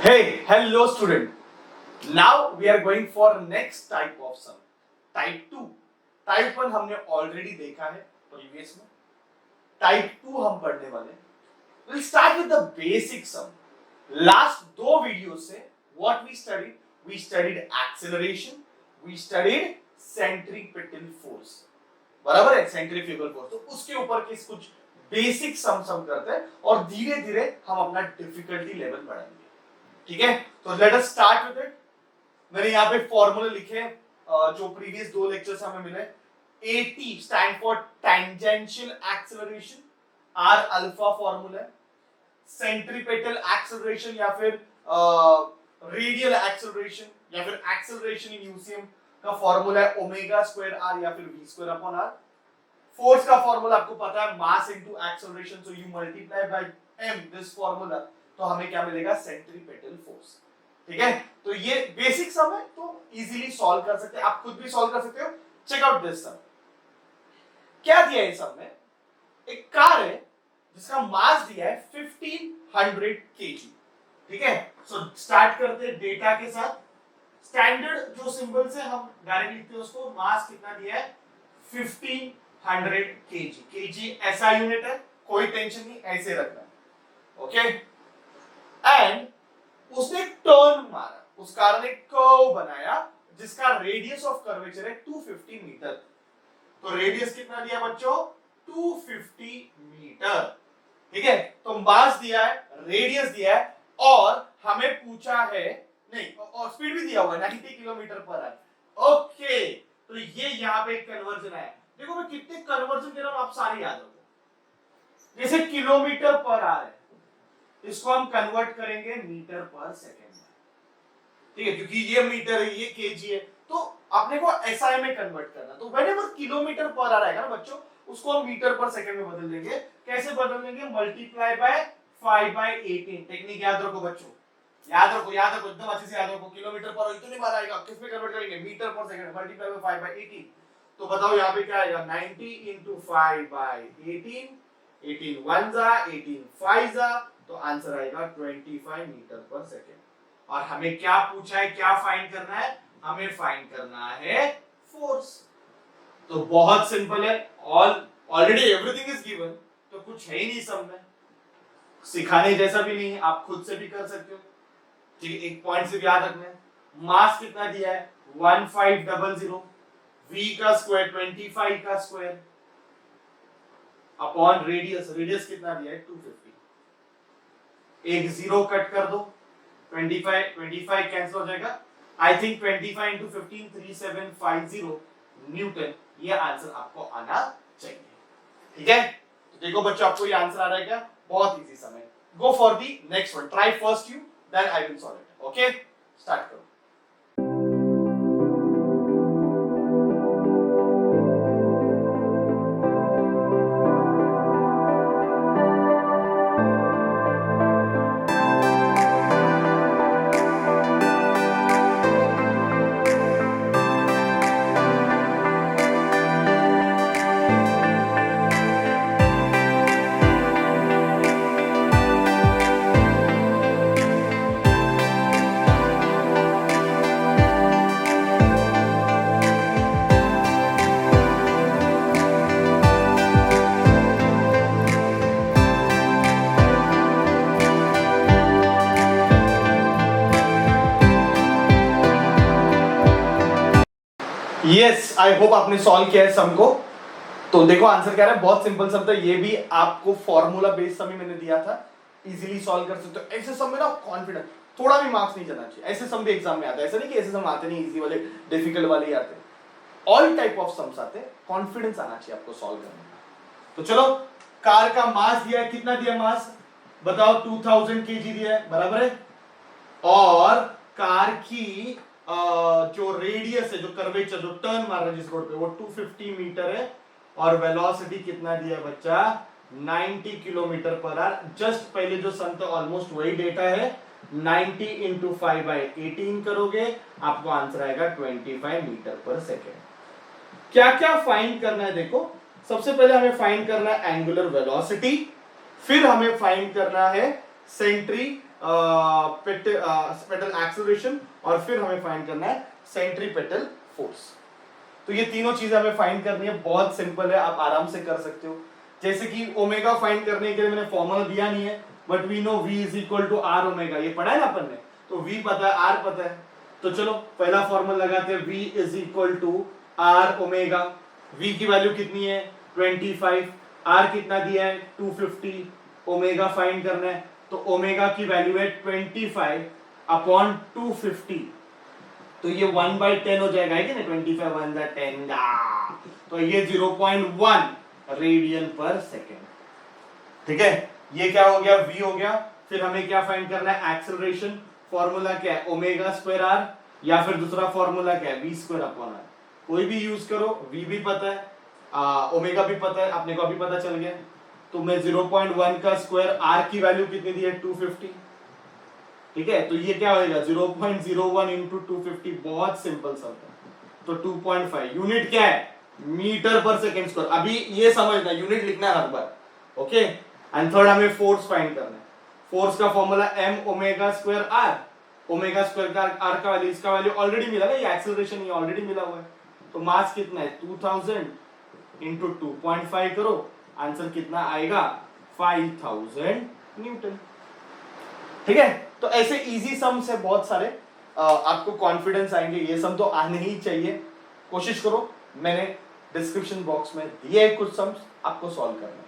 Hey, hello student. Now we are going for next type of sum. Type 2. Type 1 हमने already देखा है previous में. Type 2 हम पढ़ने वाले. We'll start with the basic sum. Last दो वीडियो से what we studied? We studied acceleration. We studied centripetal force. बराबर है सेंट्रीफ्यूगल फोर्स. तो उसके ऊपर किस कुछ बेसिक सम करते हैं और धीरे धीरे हम अपना डिफिकल्टी लेवल बढ़ाएंगे. ठीक है, तो let us start with it. मैंने यहाँ पे फॉर्मूले लिखे जो प्रीवियस दो लेक्चर्स हमें मिले. AT stand for tangential acceleration, R alpha formula है. सेंट्रीपेटल एक्सेलरेशन या फिर रेडियल एक्सेलरेशन या फिर एक्सेलरेशन इन यूसीएम का फॉर्मूला है ओमेगा स्क्वायर R या फिर V square upon R. Force का फॉर्मूला आपको पता है, mass into acceleration, so you multiply by m this formula, तो हमें क्या मिलेगा? Centripetal force. ठीक है, तो ये बेसिक सम है, तो इजीली सॉल्व कर सकते हैं. आप खुद भी सॉल्व कर सकते हो. चेक आउट दिस सम. क्या दिया है सम में? एक कार है जिसका मास दिया है 1500 kg. ठीक है, सो स्टार्ट करते हैं डेटा के साथ. स्टैंडर्ड जो सिंबल से हम डायरेक्ट लिखते हैं उसको, मास कितना दिया है? 1500 kg. kg ऐसा यूनिट है, कोई टेंशन नहीं, ऐसे रखना है. ओके, एंड उसने टर्न मारा, उस कार ने कर्व बनाया जिसका रेडियस ऑफ कर्वेचर है 250 मीटर. तो रेडियस कितना दिया बच्चों? 250 मीटर. ठीक है, तो मास दिया है, रेडियस दिया है और हमें पूछा है, नहीं, और स्पीड भी दिया हुआ है 90 किलोमीटर पर आवर. ओके, तो ये यहाँ पे कन्वर्जन है. देखो मैं कितने कन्वर्जन दे रहा हूं, आप सारे याद रखो. जैसे किलोमीटर पर आवर है, इसको हम कन्वर्ट करेंगे मीटर पर सेकेंड में. ठीक है, क्योंकि ये मीटर है, ये केजी है, तो अपने को एसआई में कन्वर्ट करना. तो व्हेनेवर किलोमीटर पर आवर आएगा ना बच्चों, उसको हम मीटर पर सेकेंड में बदल देंगे. कैसे बदल देंगे? Multiply by 5/18. टेक्निक याद रखो बच्चों, याद रखो एकदम अच्छे से याद रखो. किलोमीटर पर इतनी बार आएगा, किस में कन्वर्ट करेंगे? मीटर पर सेकेंड. Multiply by 5/18. तो बताओ यहाँ पे क्या आएगा? 90 into 5/18. 18 1 जा, 18 5 जा, तो आंसर आएगा 25 मीटर पर सेकेंड. और हमें क्या पूछा है, क्या फाइंड करना है? हमें फाइंड करना है फोर्स. तो बहुत सिंपल है, ऑलरेडी एवरीथिंग इज गिवन, तो कुछ है ही नहीं सब में, सिखाने जैसा भी नहीं है, आप खुद से भी कर सकते हो. ठीक है, एक पॉइंट से भी याद रखना है. मास कितना दिया है? 1500. v का स्क्वायर 25 का स्क्वायर अपॉन रेडियस. रेडियस कितना दिया है? 250. एक जीरो कट कर दो, 25 कैंसिल हो जाएगा. I think 25 into 15 3750 Newton. ये आंसर आपको आना चाहिए. ठीक है, तो देखो बच्चों, आपको ये आंसर आ रहा है क्या? बहुत इजी समय. Go for the next one. Try first you, then I will solve it. Okay, start करो. यस, आई होप आपने सॉल्व किया है सम को. तो देखो आंसर क्या है, बहुत सिंपल सम था. ये भी आपको फॉर्मूला बेस्ड सम ही मैंने दिया था, इजीली सॉल्व कर सकते हो. ऐसे सम में ना कॉन्फिडेंस, थोड़ा भी मार्क्स नहीं जाना चाहिए. ऐसे सम भी एग्जाम में आता है, ऐसा नहीं कि ऐसे सम आते नहीं, इजी वाले डिफिकल्ट वाले ही आते हैं. ऑल टाइप ऑफ सम्स आते हैं, कॉन्फिडेंस आना चाहिए आपको सॉल्व करने का. तो चलो, कार का मास दिया है, कितना दिया मास बताओ? 2000 kg दिया है, बराबर है. और कार की जो रेडियस है, जो कर्वेचर, जो टर्न मार रहा है जिस रोड पे, वो 250 मीटर है. और वेलोसिटी कितना दिया है बच्चा? 90 किलोमीटर पर आवर. जस्ट पहले जो सम था ऑलमोस्ट वही डेटा है. 90 into 5/18 करोगे, आपको आंसर आएगा 25 मीटर पर सेकेंड. क्या क्या फाइंड करना है? देखो, सबसे पहले हमें फाइंड करना है एंगुलर वेलोसिटी, फिर हमें फाइंड करना है पेटल एक्सेलरेशन और फिर हमें फाइंड करना है सेंट्रीपेटल फोर्स। तो ये तीनों चीजें हमें फाइंड करनी है, बहुत सिंपल है, आप आराम से कर सकते हो। जैसे कि ओमेगा फाइंड करने के लिए मैंने फॉर्मूला दिया नहीं है, but we know v is equal to R omega, ये पढ़ा है ना अपन ने, तो v पता है, r पता है, तो चलो पहला फॉर्मूला लगाते हैं, v is equal to R omega. v की वैल्यू कितनी है 25, r कितना दिया है 250, ओमेगा फाइंड करना है, तो ओमेगा की वैल्यू है 25 अपॉन 250, तो ये 1/10 हो जाएगा, है कि नहीं, 25 1 10, तो ये 0.1 रेडियन पर सेकेंड। ठीक है, ये क्या हो गया, v हो गया। फिर हमें क्या फाइंड करना है, एक्सेलरेशन, फॉर्मूला क्या है ओमेगा स्क्वायर r, या फिर दूसरा फॉर्मूला क्या है v स्क्वायर अपॉन r, कोई भी यूज करो, v भी पता है, ओमेगा भी पता है, अपने को अभी पता चल गया। तो मैं 0.1 का स्क्वायर, r की वैल्यू कितनी दी है 250, ठीक है, तो ये क्या होगा 0.01 इंटू 250, बहुत सिंपल सा है, तो 2.5। यूनिट क्या है, मीटर पर सेकेंड स्क्वायर, अभी ये समझना, यूनिट लिखना है हर बार, ओके। एंड थर्ड हमें फोर्स फाइंड करना है, फोर्स का formula m omega square r, omega square का r का वैल्यू, इसका वैल्यू ऑलरेडी मिला ना, ये एक्सेलरेशन ये ऑलरेडी मिला हुआ है, तो मास कितना है 2000 इंटू 2.5 करो, आंसर कितना आएगा 5000 न्यूटन। ठीक है, तो ऐसे इजी सम्स है बहुत सारे, आपको कॉन्फिडेंस आएंगे, ये सम तो आने ही चाहिए, कोशिश करो, मैंने डिस्क्रिप्शन बॉक्स में दिए है कुछ सम्स, आपको सॉल्व करना है,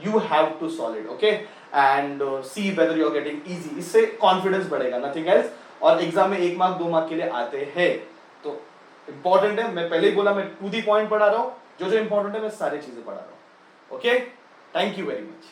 you have to solve it, okay, and see whether you are getting easy, इससे कॉन्फिडेंस बढ़ेगा, नथिंग एल्स। और एग्जाम में 1 मार्क 2 मार्क के लिए आते हैं, तो इंपॉर्टेंट है, मैं पहले ही बोला, मैं टू दी पॉइंट पढ़ा रहा हूँ, जो जो इंपॉर्टेंट है मैं सारी चीजें पढ़ा रहा हूँ, okay, thank you very much.